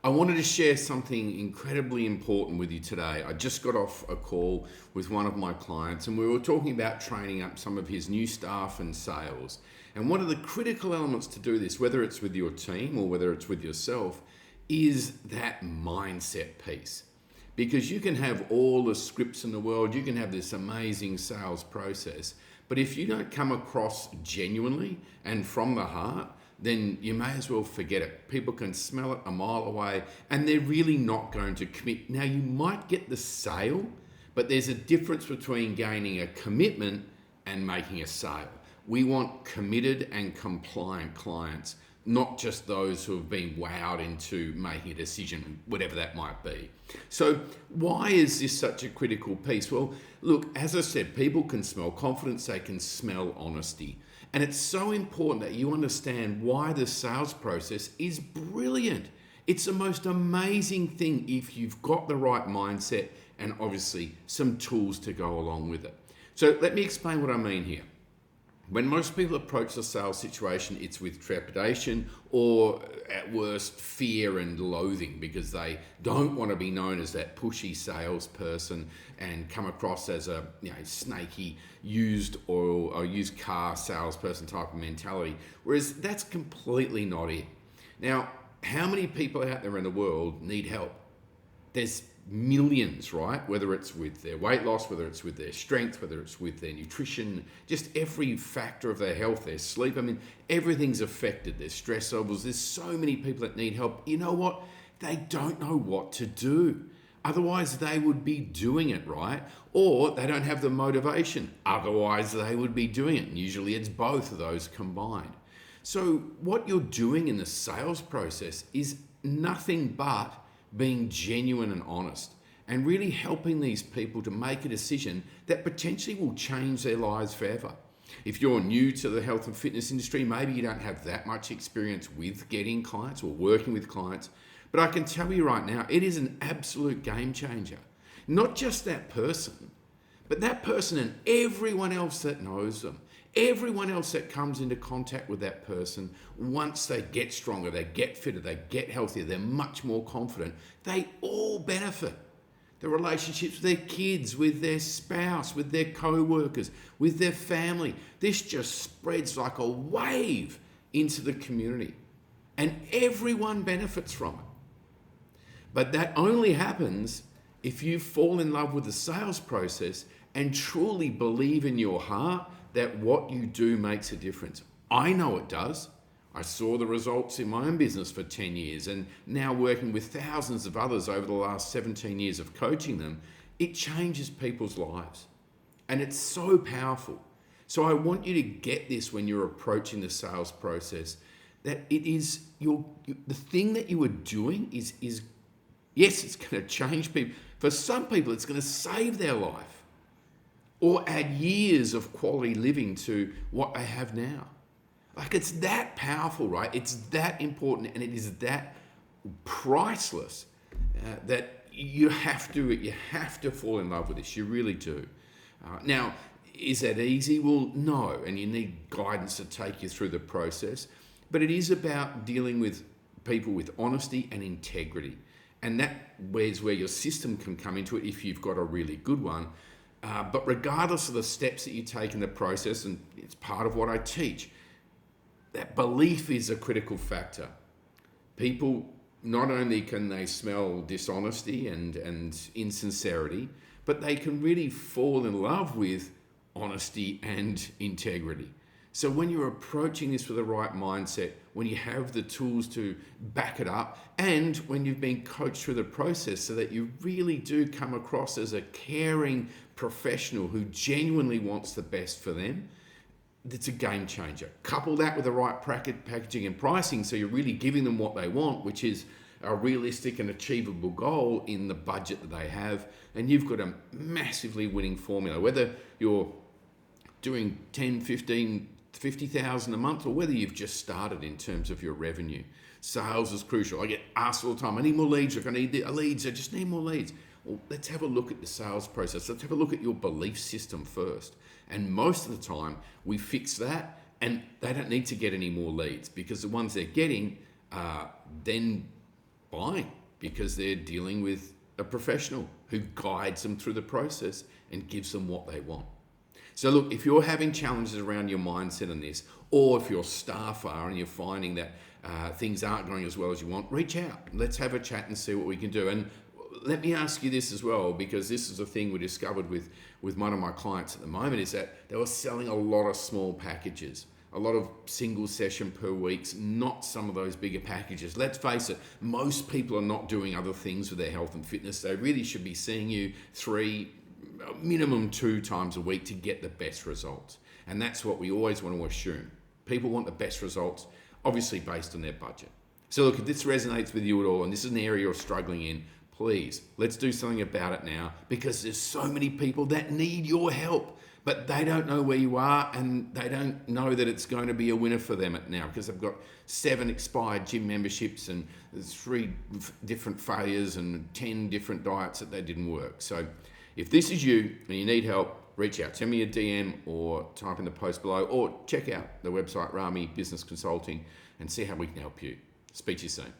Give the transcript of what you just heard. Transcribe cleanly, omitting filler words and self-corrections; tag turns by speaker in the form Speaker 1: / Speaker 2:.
Speaker 1: I wanted to share something incredibly important with you today. I just got off a call with one of my clients and we were talking about training up some of his new staff and sales. And one of the critical elements to do this, whether it's with your team or whether it's with yourself, is that mindset piece. Because you can have all the scripts in the world, you can have this amazing sales process, but if you don't come across genuinely and from the heart, then you may as well forget it. People can smell it a mile away and they're really not going to commit. Now, you might get the sale, but there's a difference between gaining a commitment and making a sale. We want committed and compliant clients, not just those who have been wowed into making a decision, whatever that might be. So why is this such a critical piece? Well, look, as I said, people can smell confidence, they can smell honesty. And it's so important that you understand why the sales process is brilliant. It's the most amazing thing if you've got the right mindset and obviously some tools to go along with it. So let me explain what I mean here. When most people approach the sales situation, it's with trepidation or at worst fear and loathing because they don't want to be known as that pushy salesperson and come across as a snaky used oil or used car salesperson type of mentality. Whereas that's completely not it. Now, how many people out there in the world need help? There's millions, right? Whether it's with their weight loss, whether it's with their strength, whether it's with their nutrition, just every factor of their health, their sleep. I mean, everything's affected. Their stress levels. There's so many people that need help. You know what? They don't know what to do. Otherwise, they would be doing it, right? Or they don't have the motivation. Otherwise, they would be doing it. And usually it's both of those combined. So what you're doing in the sales process is nothing but being genuine and honest and really helping these people to make a decision that potentially will change their lives forever. If you're new to the health and fitness industry, maybe you don't have that much experience with getting clients or working with clients, but I can tell you right now, it is an absolute game changer. Not just that person, but that person and everyone else that knows them. Everyone else that comes into contact with that person, once they get stronger, they get fitter, they get healthier, they're much more confident, they all benefit. The relationships with their kids, with their spouse, with their co-workers, with their family. This just spreads like a wave into the community. And everyone benefits from it. But that only happens if you fall in love with the sales process and truly believe in your heart that what you do makes a difference. I know it does. I saw the results in my own business for 10 years and now working with thousands of others over the last 17 years of coaching them. It changes people's lives and it's so powerful. So I want you to get this when you're approaching the sales process, that it is the thing that you are doing is yes, it's going to change people. For some people, it's going to save their life or add years of quality living to what they have now. Like, it's that powerful, right? It's that important and it is that priceless that you have to fall in love with this. You really do. Now, is that easy? Well, no, and you need guidance to take you through the process, but it is about dealing with people with honesty and integrity. And that is where your system can come into it if you've got a really good one. But regardless of the steps that you take in the process, and it's part of what I teach, that belief is a critical factor. People, not only can they smell dishonesty and insincerity, but they can really fall in love with honesty and integrity. So when you're approaching this with the right mindset, when you have the tools to back it up, and when you've been coached through the process so that you really do come across as a caring professional who genuinely wants the best for them, it's a game changer. Couple that with the right packaging and pricing so you're really giving them what they want, which is a realistic and achievable goal in the budget that they have, and you've got a massively winning formula. Whether you're doing 10, 15, 50,000 a month, or whether you've just started in terms of your revenue. Sales is crucial. I get asked all the time, I need more leads. Look, I need leads. I just need more leads. Well, let's have a look at the sales process. Let's have a look at your belief system first. And most of the time, we fix that, and they don't need to get any more leads because the ones they're getting are then buying. because they're dealing with a professional who guides them through the process and gives them what they want. So look, if you're having challenges around your mindset on this, or if your staff are and you're finding that things aren't going as well as you want, reach out. Let's have a chat and see what we can do. And let me ask you this as well, because this is a thing we discovered with one of my clients at the moment, is that they were selling a lot of small packages, a lot of single session per weeks, not some of those bigger packages. Let's face it, most people are not doing other things with their health and fitness. They really should be seeing you 3, minimum 2 times a week to get the best results. And that's what we always want to assume. People want the best results, obviously based on their budget. So look, if this resonates with you at all, and this is an area you're struggling in, please, let's do something about it now, because there's so many people that need your help, but they don't know where you are, and they don't know that it's going to be a winner for them now, because they've got 7 expired gym memberships and 3 different failures and 10 different diets that they didn't work. So if this is you and you need help, reach out. Send me a DM or type in the post below, or check out the website Rami Business Consulting and see how we can help you. Speak to you soon.